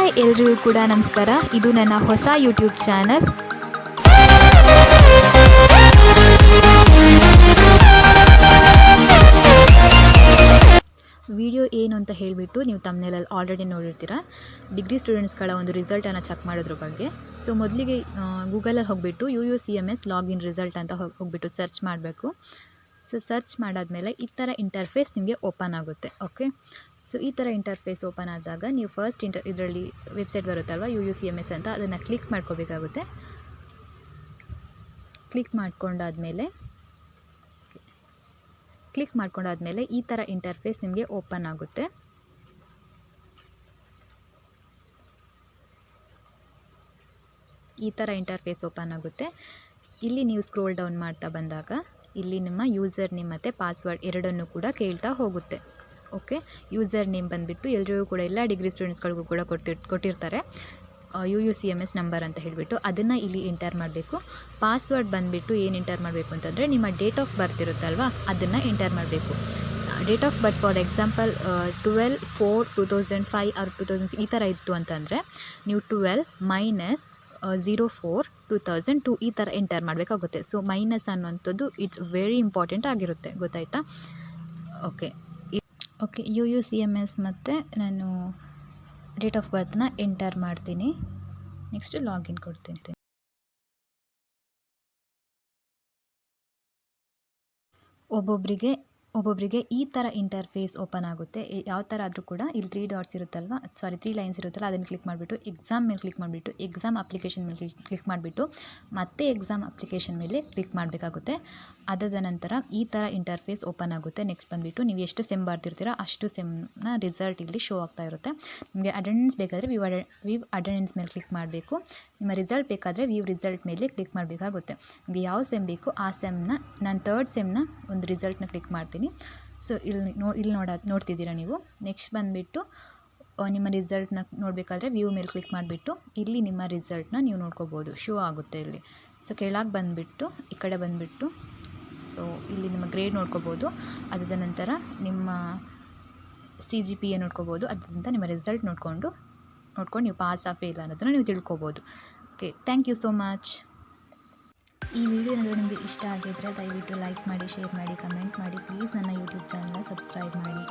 Hi ಎಲ್ರಿಗೂ ಕೂಡ ನಮಸ್ಕಾರ. ಇದು ನನ್ನ ಹೊಸ ಯೂಟ್ಯೂಬ್ ಚಾನಲ್. ವಿಡಿಯೋ ಏನು ಅಂತ ಹೇಳಿಬಿಟ್ಟು ನೀವು ತಮ್ಮನೇಲಲ್ಲಿ ಆಲ್ರೆಡಿ ನೋಡಿರ್ತೀರ. ಡಿಗ್ರಿ ಸ್ಟೂಡೆಂಟ್ಸ್ಗಳ ಒಂದು ರಿಸಲ್ಟನ್ನು ಚೆಕ್ ಮಾಡೋದ್ರ ಬಗ್ಗೆ. ಸೊ ಮೊದಲಿಗೆ ಗೂಗಲಲ್ಲಿ ಹೋಗಿಬಿಟ್ಟು UUCMS ಲಾಗಿನ್ ರಿಸಲ್ಟ್ ಅಂತ ಹೋಗಿಬಿಟ್ಟು ಸರ್ಚ್ ಮಾಡಬೇಕು. ಸೊ ಸರ್ಚ್ ಮಾಡಾದಮೇಲೆ ಈ ಥರ ಇಂಟರ್ಫೇಸ್ ನಿಮಗೆ ಓಪನ್ ಆಗುತ್ತೆ. ಓಕೆ, ಸೊ ಈ ಥರ ಇಂಟರ್ಫೇಸ್ ಓಪನ್ ಆದಾಗ ನೀವು ಫಸ್ಟ್ ಇದರಲ್ಲಿ ವೆಬ್ಸೈಟ್ ಬರುತ್ತಲ್ವ UUCMS ಅಂತ, ಅದನ್ನು ಕ್ಲಿಕ್ ಮಾಡ್ಕೋಬೇಕಾಗುತ್ತೆ. ಕ್ಲಿಕ್ ಮಾಡ್ಕೊಂಡಾದ್ಮೇಲೆ ಈ ಥರ ಇಂಟರ್ಫೇಸ್ ನಿಮಗೆ ಓಪನ್ ಆಗುತ್ತೆ. ಇಲ್ಲಿ ನೀವು ಸ್ಕ್ರೋಲ್ ಡೌನ್ ಮಾಡ್ತಾ ಬಂದಾಗ ಇಲ್ಲಿ ನಿಮ್ಮ ಯೂಸರ್ ನೇಮ್ ಮತ್ತು ಪಾಸ್ವರ್ಡ್ ಎರಡನ್ನೂ ಕೂಡ ಕೇಳ್ತಾ ಹೋಗುತ್ತೆ. ಓಕೆ, ಯೂಸರ್ ನೇಮ್ ಬಂದುಬಿಟ್ಟು ಎಲ್ರಿಗೂ ಕೂಡ ಎಲ್ಲ ಡಿಗ್ರಿ ಸ್ಟೂಡೆಂಟ್ಸ್ಗಳಿಗೂ ಕೂಡ ಕೊಟ್ಟಿರ್ತಾರೆ UUCMS ನಂಬರ್ ಅಂತ ಹೇಳಿಬಿಟ್ಟು, ಅದನ್ನು ಇಲ್ಲಿ ಎಂಟರ್ ಮಾಡಬೇಕು. ಪಾಸ್ವರ್ಡ್ ಬಂದುಬಿಟ್ಟು ಏನು ಎಂಟರ್ ಮಾಡಬೇಕು ಅಂತಂದರೆ ನಿಮ್ಮ ಡೇಟ್ ಆಫ್ ಬರ್ತ್ ಇರುತ್ತಲ್ವ ಅದನ್ನು ಎಂಟರ್ ಮಾಡಬೇಕು. Date of birth for example 12/4/2005 or 2006 ಈ ಥರ ಇತ್ತು ಅಂತಂದರೆ ನೀವು 12-04-2002 ಈ ಥರ ಎಂಟರ್ ಮಾಡಬೇಕಾಗುತ್ತೆ. ಸೊ ಮೈನಸ್ ಅನ್ನುವಂಥದ್ದು ಇಟ್ಸ್ ವೆರಿ ಇಂಪಾರ್ಟೆಂಟ್ ಆಗಿರುತ್ತೆ, ಗೊತ್ತಾಯ್ತಾ? ಓಕೆ, UUCMS ಮತ್ತು ನಾನು ಡೇಟ್ ಆಫ್ ಬರ್ತ್ನ ಎಂಟರ್ ಮಾಡ್ತೀನಿ. ನೆಕ್ಸ್ಟ್ ಲಾಗಿನ್ ಕೊಡ್ತೀನಿ. ಒಬ್ಬೊಬ್ಬರಿಗೆ ಈ ಥರ ಇಂಟರ್ಫೇಸ್ ಓಪನ್ ಆಗುತ್ತೆ. ಯಾವ ಥರ ಆದರೂ ಕೂಡ ಇಲ್ಲಿ 3 ಲೈನ್ಸ್ ಇರುತ್ತಲ್ಲ ಅದನ್ನು ಕ್ಲಿಕ್ ಮಾಡಿಬಿಟ್ಟು ಎಕ್ಸಾಮ್ ಮೇಲೆ ಕ್ಲಿಕ್ ಮಾಡಿಬಿಟ್ಟು ಎಕ್ಸಾಮ್ ಅಪ್ಲಿಕೇಶನ್ ಮೇಲೆ ಕ್ಲಿಕ್ ಮಾಡಿಬಿಟ್ಟು ಮತ್ತೆ ಎಕ್ಸಾಮ್ ಅಪ್ಲಿಕೇಶನ್ ಮೇಲೆ ಕ್ಲಿಕ್ ಮಾಡಬೇಕಾಗುತ್ತೆ. ಅದಾದ ನಂತರ ಈ ಥರ ಇಂಟರ್ಫೇಸ್ ಓಪನ್ ಆಗುತ್ತೆ. ನೆಕ್ಸ್ಟ್ ಬಂದುಬಿಟ್ಟು ನೀವು ಎಷ್ಟು ಸೆಮ್ ಬರ್ತಿರ್ತೀರೋ ಅಷ್ಟು ಸೆಮ್ನ ರಿಸಲ್ಟ್ ಇಲ್ಲಿ ಶೋ ಆಗ್ತಾ ಇರುತ್ತೆ. ನಿಮಗೆ ಅಟೆಂಡೆನ್ಸ್ ಬೇಕಾದರೆ ವ್ಯೂ ಅಟೆಂಡೆನ್ಸ್ ಮೇಲೆ ಕ್ಲಿಕ್ ಮಾಡಬೇಕು. ನಿಮ್ಮ ರಿಸಲ್ಟ್ ಬೇಕಾದರೆ ವ್ಯೂ ರಿಸಲ್ಟ್ ಮೇಲೆ ಕ್ಲಿಕ್ ಮಾಡಬೇಕಾಗುತ್ತೆ. ನಿಮಗೆ ಯಾವ ಸೆಮ್ ಬೇಕು ಆ ಸೆಮ್ನ, ನಾನು 3rd ಸೆಮ್ನ ಒಂದು ರಿಸಲ್ಟ್ನ ಕ್ಲಿಕ್ ಮಾಡ್ತೀನಿ. ಸೊ ಇಲ್ಲಿ ನೋಡ್ತಿದ್ದೀರಾ ನೀವು. ನೆಕ್ಸ್ಟ್ ಬಂದುಬಿಟ್ಟು ನಿಮ್ಮ ರಿಸಲ್ಟ್ನ ನೋಡಬೇಕಾದ್ರೆ ವ್ಯೂ ಮೇಲೆ ಕ್ಲಿಕ್ ಮಾಡಿಬಿಟ್ಟು ಇಲ್ಲಿ ನಿಮ್ಮ ರಿಸಲ್ಟ್ನ ನೀವು ನೋಡ್ಕೋಬೋದು, ಶೋ ಆಗುತ್ತೆ ಇಲ್ಲಿ. ಸೊ ಕೆಳಗೆ ಬಂದುಬಿಟ್ಟು ಈ ಕಡೆ ಬಂದುಬಿಟ್ಟು ಸೊ ಇಲ್ಲಿ ನಿಮ್ಮ ಗ್ರೇಡ್ ನೋಡ್ಕೋಬೋದು. ಅದಾದ ನಂತರ ನಿಮ್ಮ CGPA ನೋಡ್ಕೋಬೋದು. ಅದಾದ ನಿಮ್ಮ ರಿಸಲ್ಟ್ ನೋಡ್ಕೊಂಡು ನೀವು ಪಾಸ್ ಆ ಫೇಲ್ ಅನ್ನೋದನ್ನು ನೀವು ತಿಳ್ಕೊಬೋದು. Okay, thank you so much. ಈ ವಿಡಿಯೋ ಏನಾದರೂ ನಿಮಗೆ ಇಷ್ಟ ಆಗಿದ್ದರೆ ದಯವಿಟ್ಟು ಲೈಕ್ ಮಾಡಿ, ಶೇರ್ ಮಾಡಿ, ಕಮೆಂಟ್ ಮಾಡಿ. ಪ್ಲೀಸ್ ನನ್ನ ಯೂಟ್ಯೂಬ್ ಚಾನಲ್ನ ಸಬ್ಸ್ಕ್ರೈಬ್ ಮಾಡಿ.